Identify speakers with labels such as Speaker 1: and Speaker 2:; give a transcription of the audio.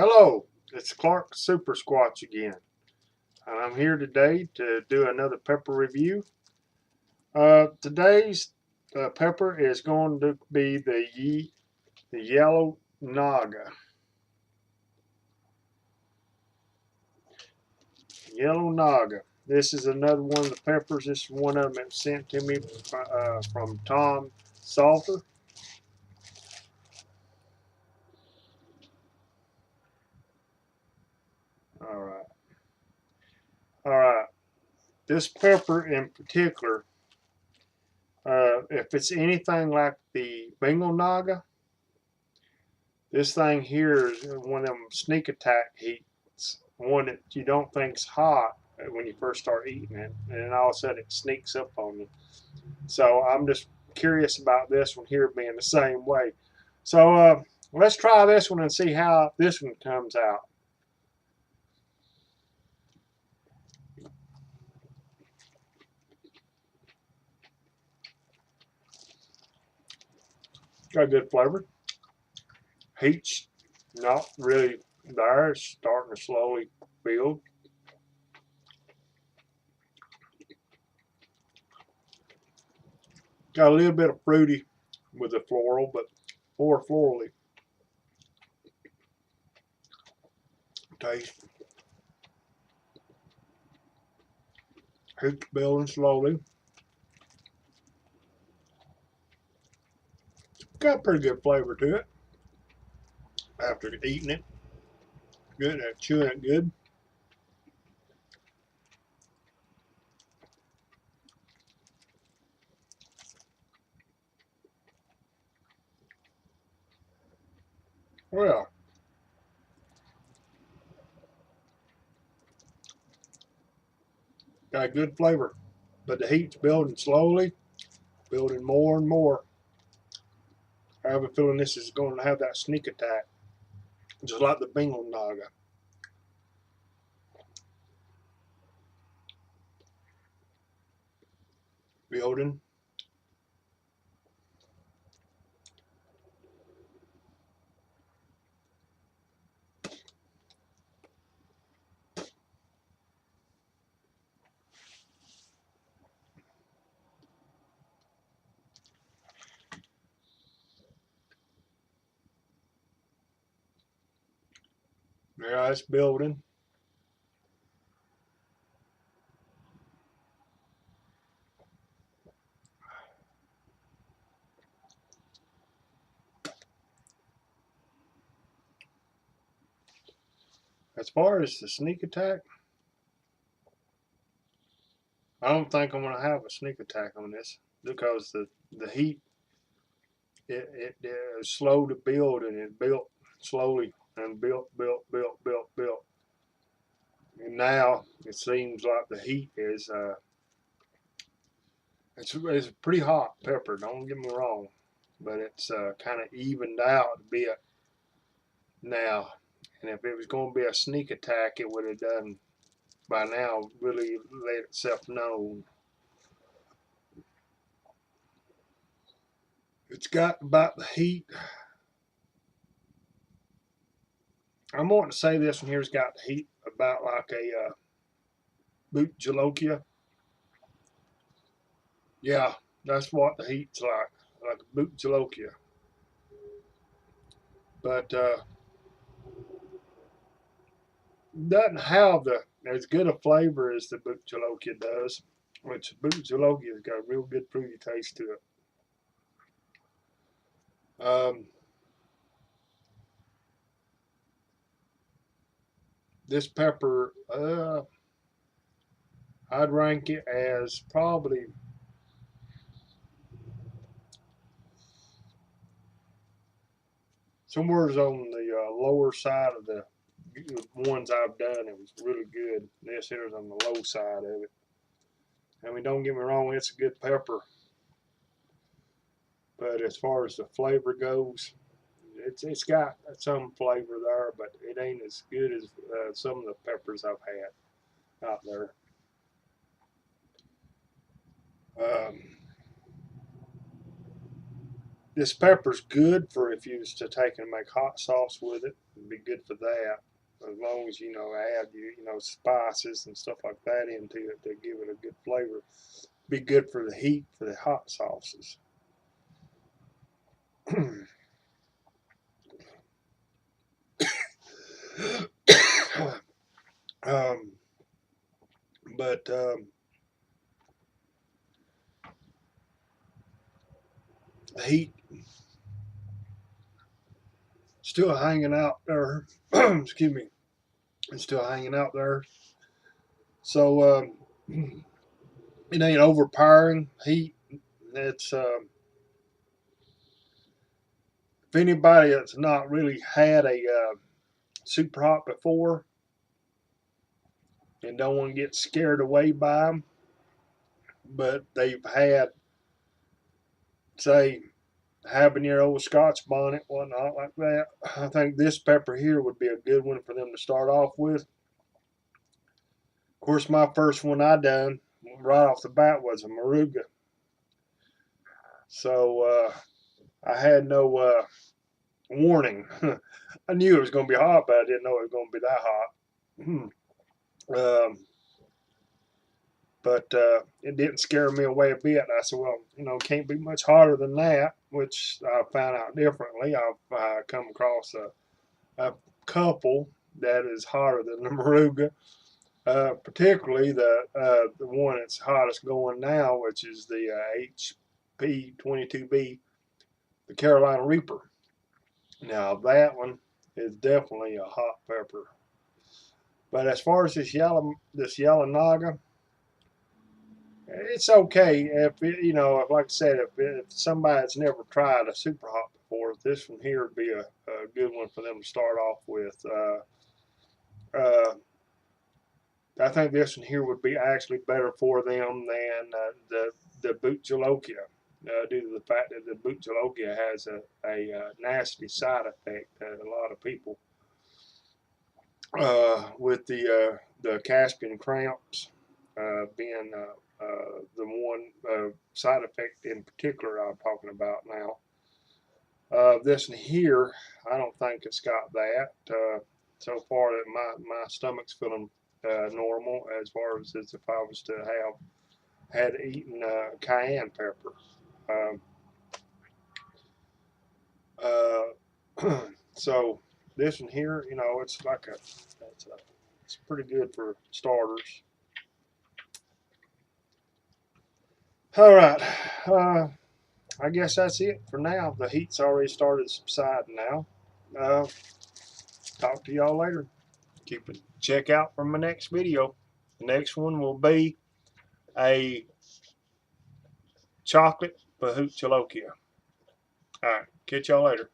Speaker 1: Hello, it's Clark Super Squatch again, and I'm here today to do another pepper review. Today's pepper is going to be the yellow Naga. Yellow Naga. This is another one of the peppers. This is one of them that was sent to me from Tom Salter. All right, all right. This pepper in particular, if it's anything like the Bengal Naga, this thing here is one of them sneak attack heats, one that you don't think's hot when you first start eating it, and then all of a sudden it sneaks up on you. So I'm just curious about this one here being the same way. So let's try this one and see how this one comes out. Got a good flavor. Heat's not really there. It's starting to slowly build. Got a little bit of fruity with the floral, but more florally taste. Heat's building slowly. Got a pretty good flavor to it after eating it. Good at chewing it good. Well, got a good flavor, but the heat's building slowly, building more and more. I have a feeling this is going to have that sneak attack, just like the Bengal Naga. Building. Yeah, it's building. As far as the sneak attack, I don't think I'm going to have a sneak attack on this because the heat it is slow to build, and it built slowly and built. And now it seems like the heat is it's a pretty hot pepper. Don't get me wrong, but it's kind of evened out a bit now. And if it was going to be a sneak attack, it would have done by now. Really let itself known. It's got about the heat. I'm wanting to say this one here's got the heat about like a boot jalokia. Yeah, that's what the heat's like a boot jalokia. But doesn't have the as good a flavor as the boot jalokia does, which boot jalokia's got a real good fruity taste to it. This pepper, I'd rank it as probably somewhere on the lower side of the ones I've done. It was really good. This here's on the low side of it. I mean, don't get me wrong, it's a good pepper, but as far as the flavor goes, it's got some flavor there, but it ain't as good as some of the peppers I've had out there. Um, this pepper's good for if you was to take and make hot sauce with it. It'd be good for that. As long as add spices and stuff like that into it to give it a good flavor. Be good for the heat for the hot sauces. um, but the heat still hanging out there. Excuse me, it's still hanging out there. So it ain't overpowering heat. It's if anybody that's not really had a super hot before and don't want to get scared away by them, but they've had, say, habanero, Scotch bonnet, whatnot like that, I think this pepper here would be a good one for them to start off with. Of course, my first one I done right off the bat was a Moruga. So I had no warning. I knew it was going to be hot, but I didn't know it was going to be that hot. But it didn't scare me away a bit. I said, well, can't be much hotter than that, which I found out differently. I've come across a couple that is hotter than the Moruga, particularly the one that's hottest going now, which is the HP 22B, the Carolina Reaper. Now that one is definitely a hot pepper. But as far as this yellow Naga, it's okay if if, like I said, if somebody's never tried a super hot before, this one here would be a good one for them to start off with. I think this one here would be actually better for them than the Boot Jalokia, due to the fact that the Boot Jalokia has a nasty side effect that a lot of people with the Caspian cramps being the one side effect in particular I'm talking about now. This one here, I don't think it's got that. So far, that my stomach's feeling normal as far as if I was to have had eaten cayenne pepper. So this one here, it's like it's pretty good for starters. All right, I guess that's it for now. The heat's already started subsiding now. Talk to y'all later. Check out for my next video. The next one will be a chocolate Bahut Jalokia. All right, catch y'all later.